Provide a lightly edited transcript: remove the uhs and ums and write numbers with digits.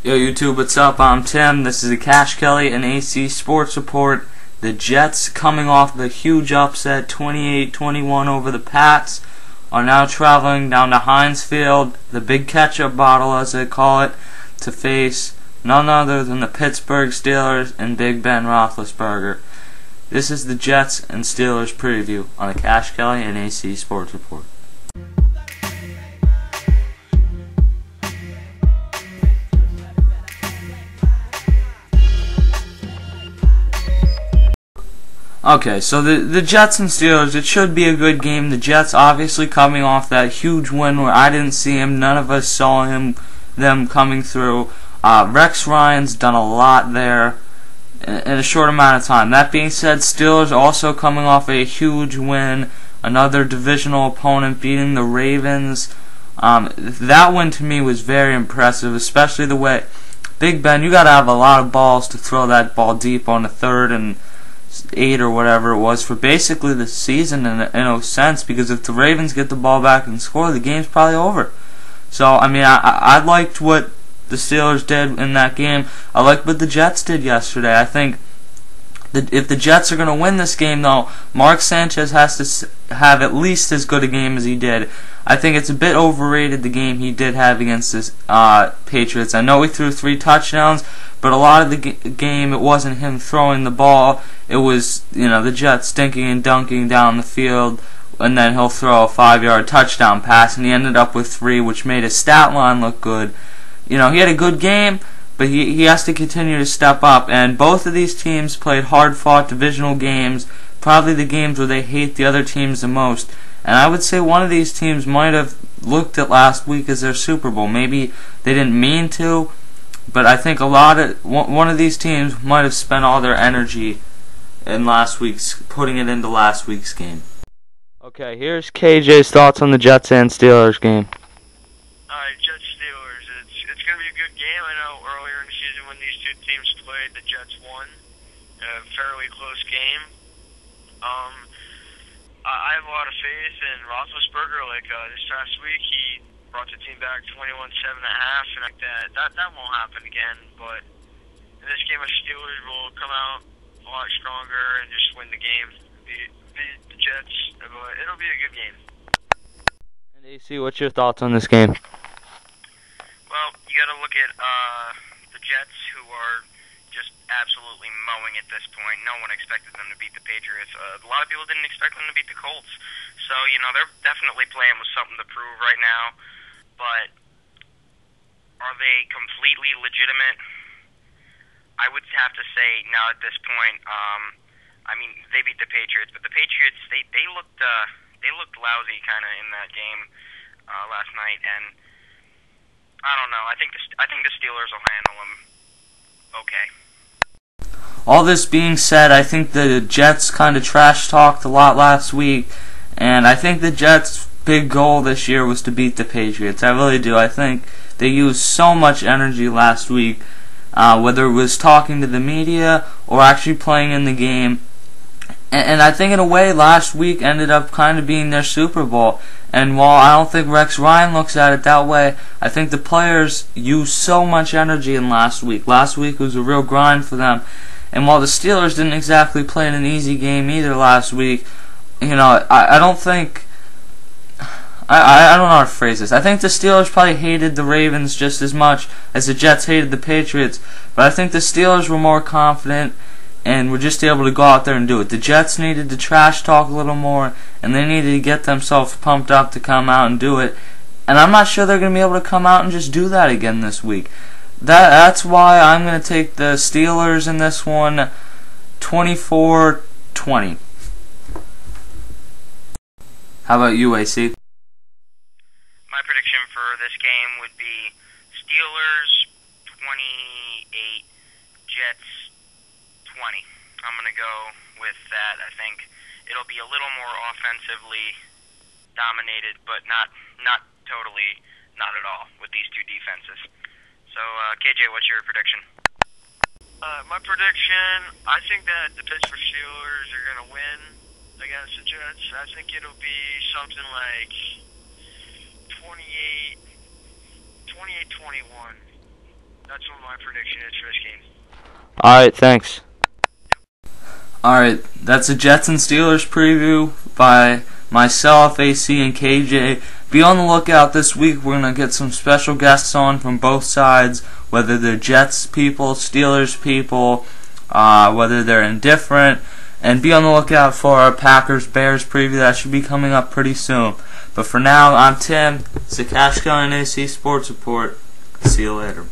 Yo YouTube, what's up? I'm Tim. This is the Kashkelly and AC Sports Report. The Jets, coming off the huge upset 28-21 over the Pats, are now traveling down to Heinz Field, the big ketchup bottle as they call it, to face none other than the Pittsburgh Steelers and Big Ben Roethlisberger. This is the Jets and Steelers preview on the Kashkelly and AC Sports Report. Okay, so the Jets and Steelers, it should be a good game. The Jets obviously coming off that huge win where I didn't see him, none of us saw them coming through. Rex Ryan's done a lot there in a short amount of time. That being said, Steelers also coming off a huge win, another divisional opponent beating the Ravens. That win to me was very impressive, especially the way Big Ben, you got to have a lot of balls to throw that ball deep on the 3rd and 8 or whatever it was for basically the season in a sense, because if the Ravens get the ball back and score, the game's probably over. So, I mean, I liked what the Steelers did in that game. I liked what the Jets did yesterday. I think that if the Jets are going to win this game, though, Mark Sanchez has to have at least as good a game as he did. I think it's a bit overrated, the game he did have against the Patriots. I know he threw 3 touchdowns, but a lot of the game, it wasn't him throwing the ball. It was, the Jets stinking and dunking down the field, and then he'll throw a 5-yard touchdown pass, and he ended up with 3, which made his stat line look good. He had a good game, but he has to continue to step up. And both of these teams played hard-fought divisional games, probably the games where they hate the other teams the most. And I would say one of these teams might have looked at last week as their Super Bowl. Maybe they didn't mean to, but I think one of these teams might have spent all their energy in putting it into last week's game. Okay, here's KJ's thoughts on the Jets and Steelers game. Alright, Jets Steelers. It's going to be a good game. I know earlier in the season when these two teams played, the Jets won a fairly close game. I have a lot of faith in Roethlisberger. Like this past week, he brought the team back 21-7.5, and like that won't happen again. But in this game, the Steelers will come out a lot stronger and just win the game. Beat the Jets. It'll be a good game. And AC, what's your thoughts on this game? Well, you got to look at the Jets, who are just absolutely mowing at this point. No one expected them to beat the Patriots. A lot of people didn't expect them to beat the Colts. So, they're definitely playing with something to prove right now. But are they completely legitimate? I would have to say now at this point. I mean, they beat the Patriots, but the Patriots they looked lousy kind of in that game last night, and I don't know. I think the Steelers will handle them okay. All this being said, I think the Jets kind of trash talked a lot last week, and I think the Jets' big goal this year was to beat the Patriots. I really do. I think they used so much energy last week, whether it was talking to the media or actually playing in the game. And I think in a way last week ended up kind of being their Super Bowl. And while I don't think Rex Ryan looks at it that way, I think the players used so much energy in last week. Last week was a real grind for them. And while the Steelers didn't exactly play in an easy game either last week, I don't think... I don't know how to phrase this. I think the Steelers probably hated the Ravens just as much as the Jets hated the Patriots. But I think the Steelers were more confident and were just able to go out there and do it. The Jets needed to trash talk a little more, and they needed to get themselves pumped up to come out and do it. And I'm not sure they're going to be able to come out and just do that again this week. That's why I'm going to take the Steelers in this one, 24-20. How about you, AC? My prediction for this game would be Steelers 28, Jets 20. I'm going to go with that. I think it'll be a little more offensively dominated, but not totally, not at all, with these two defenses. So, KJ, what's your prediction? My prediction, I think that the Pittsburgh Steelers are going to win against the Jets. I think it'll be something like 28-21. That's what my prediction is for this game. Alright, thanks. Alright, that's a Jets and Steelers preview by myself, AC, and KJ. Be on the lookout this week. We're going to get some special guests on from both sides, whether they're Jets people, Steelers people, whether they're indifferent. And be on the lookout for our Packers-Bears preview. That should be coming up pretty soon. But for now, I'm Tim. It's the Kashkelly and AC Sports Report. See you later.